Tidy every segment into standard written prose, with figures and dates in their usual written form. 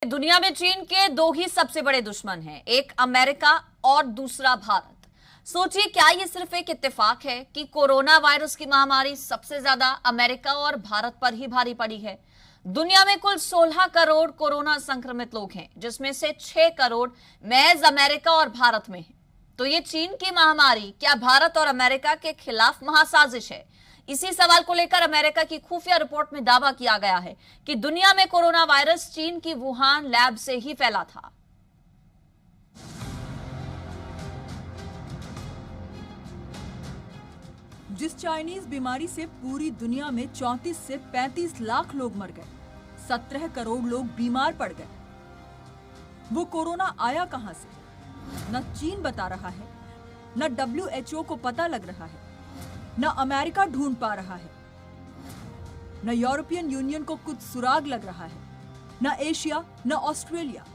दुनिया में चीन के दो ही सबसे बड़े दुश्मन हैं, एक अमेरिका और दूसरा भारत। सोचिए, क्या ये सिर्फ एक इत्तेफाक है कि कोरोना वायरस की महामारी सबसे ज्यादा अमेरिका और भारत पर ही भारी पड़ी है। दुनिया में कुल 16 करोड़ कोरोना संक्रमित लोग हैं, जिसमें से 6 करोड़ महज अमेरिका और भारत में हैं। तो ये चीन की महामारी क्या भारत और अमेरिका के खिलाफ महासाजिश है? इसी सवाल को लेकर अमेरिका की खुफिया रिपोर्ट में दावा किया गया है कि दुनिया में कोरोना वायरस चीन की वुहान लैब से ही फैला था। जिस चाइनीज बीमारी से पूरी दुनिया में 34 से 35 लाख लोग मर गए, 17 करोड़ लोग बीमार पड़ गए, वो कोरोना आया कहां से? न चीन बता रहा है, न WHO को पता लग रहा है, न अमेरिका ढूंढ पा रहा है, न यूरोपियन यूनियन को कुछ सुराग लग रहा है, न एशिया, न ऑस्ट्रेलिया।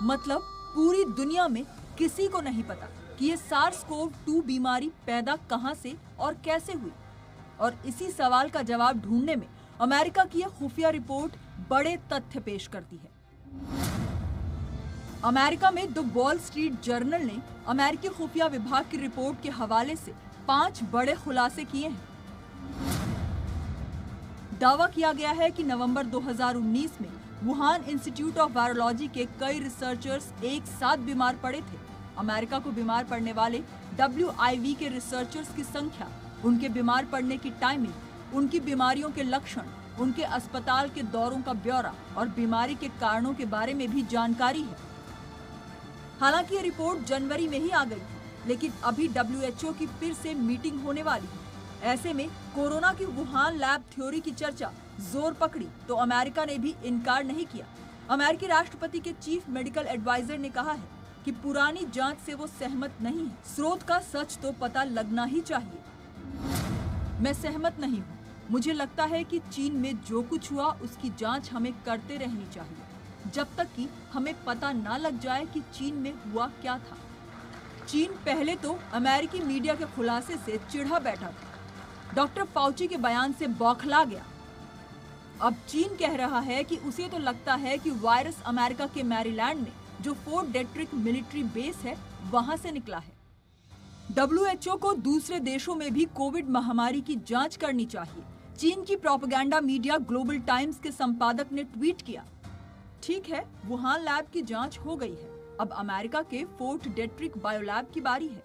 मतलब पूरी दुनिया में किसी को नहीं पता कि ये SARS-CoV-2 बीमारी पैदा कहां से और कैसे हुई। और इसी सवाल का जवाब ढूंढने में अमेरिका की यह खुफिया रिपोर्ट बड़े तथ्य पेश करती है। अमेरिका में द वॉल स्ट्रीट जर्नल ने अमेरिकी खुफिया विभाग की रिपोर्ट के हवाले से 5 बड़े खुलासे किए हैं। दावा किया गया है कि नवंबर 2019 में वुहान इंस्टीट्यूट ऑफ वायरोलॉजी के कई रिसर्चर्स एक साथ बीमार पड़े थे। अमेरिका को बीमार पड़ने वाले WIV के रिसर्चर्स की संख्या, उनके बीमार पड़ने की टाइमिंग, उनकी बीमारियों के लक्षण, उनके अस्पताल के दौरों का ब्यौरा और बीमारी के कारणों के बारे में भी जानकारी है। हालांकि ये रिपोर्ट जनवरी में ही आ गई थी, लेकिन अभी WHO की फिर से मीटिंग होने वाली है। ऐसे में कोरोना की वुहान लैब थ्योरी की चर्चा जोर पकड़ी तो अमेरिका ने भी इनकार नहीं किया। अमेरिकी राष्ट्रपति के चीफ मेडिकल एडवाइजर ने कहा है कि पुरानी जांच से वो सहमत नहीं है। स्रोत का सच तो पता लगना ही चाहिए। मैं सहमत नहीं हूँ। मुझे लगता है कि चीन में जो कुछ हुआ उसकी जांच हमें करते रहनी चाहिए, जब तक कि हमें पता ना लग जाए कि चीन में हुआ क्या था। चीन पहले तो अमेरिकी मीडिया के खुलासे से चिढ़ा बैठा था। डॉक्टर फाउची के बयान से बौखला गया। अब चीन कह रहा है कि उसे तो लगता है कि वायरस अमेरिका के मैरीलैंड में जो फोर्ट डेट्रिक मिलिट्री बेस है, वहां से निकला है। WHO को दूसरे देशों में भी कोविड महामारी की जांच करनी चाहिए। चीन की प्रोपेगेंडा मीडिया ग्लोबल टाइम्स के संपादक ने ट्वीट किया, ठीक है, वुहान लैब की जांच हो गई है, अब अमेरिका के फोर्ट डेट्रिक बायोलैब की बारी है।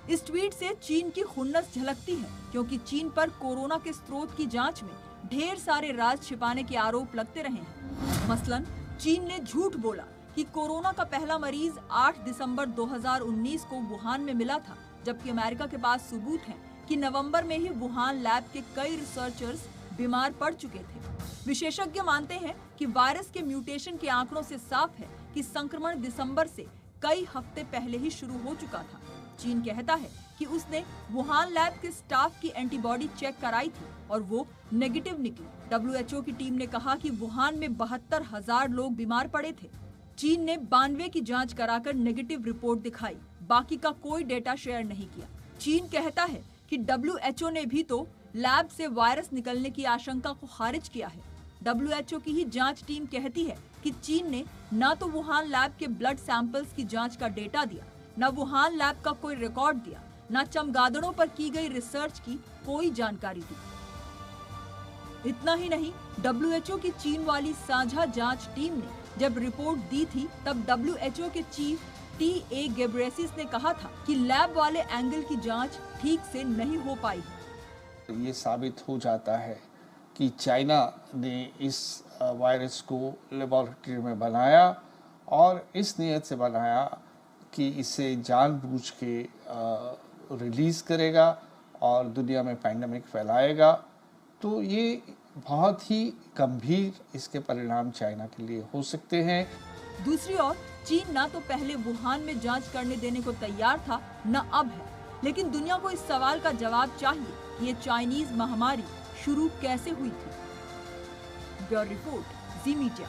इस ट्वीट से चीन की खुन्नस झलकती है, क्योंकि चीन पर कोरोना के स्रोत की जांच में ढेर सारे राज छिपाने के आरोप लगते रहे हैं। मसलन चीन ने झूठ बोला कि कोरोना का पहला मरीज 8 दिसंबर 2019 को वुहान में मिला था, जबकि अमेरिका के पास सबूत है कि नवंबर में ही वुहान लैब के कई रिसर्चर्स बीमार पड़ चुके थे। विशेषज्ञ मानते हैं कि वायरस के म्यूटेशन के आंकड़ों से साफ है कि संक्रमण दिसंबर से कई हफ्ते पहले ही शुरू हो चुका था। चीन कहता है कि उसने वुहान लैब के स्टाफ की एंटीबॉडी चेक कराई थी और वो नेगेटिव निकली। WHO की टीम ने कहा कि वुहान में 72,000 लोग बीमार पड़े थे। चीन ने 92 की जांच कराकर नेगेटिव रिपोर्ट दिखाई, बाकी का कोई डेटा शेयर नहीं किया। चीन कहता है कि WHO ने भी तो लैब से वायरस निकलने की आशंका को खारिज किया है। WHO की ही जांच टीम कहती है कि चीन ने न तो वुहान लैब के ब्लड सैंपल्स की जांच का डेटा दिया, न वुहान लैब का कोई रिकॉर्ड दिया, न चमगादड़ों पर की गई रिसर्च की कोई जानकारी दी। इतना ही नहीं, WHO की चीन वाली साझा जांच टीम ने जब रिपोर्ट दी थी, तब WHO के चीफ TA गेब्रेसिस ने कहा था कि लैब वाले एंगल की जांच ठीक से नहीं हो पाई। ये साबित हो जाता है कि चाइना ने इस वायरस को लेबोरेटरी में बनाया और इस नियत से बनाया कि इसे जानबूझ के रिलीज़ करेगा और दुनिया में पैंडेमिक फैलाएगा। तो ये बहुत ही गंभीर इसके परिणाम चाइना के लिए हो सकते हैं। दूसरी ओर चीन ना तो पहले वुहान में जांच करने देने को तैयार था, न अब है। लेकिन दुनिया को इस सवाल का जवाब चाहिए कि ये चाइनीज महामारी शुरू कैसे हुई थी। ब्यूरो रिपोर्ट, जी मीडिया।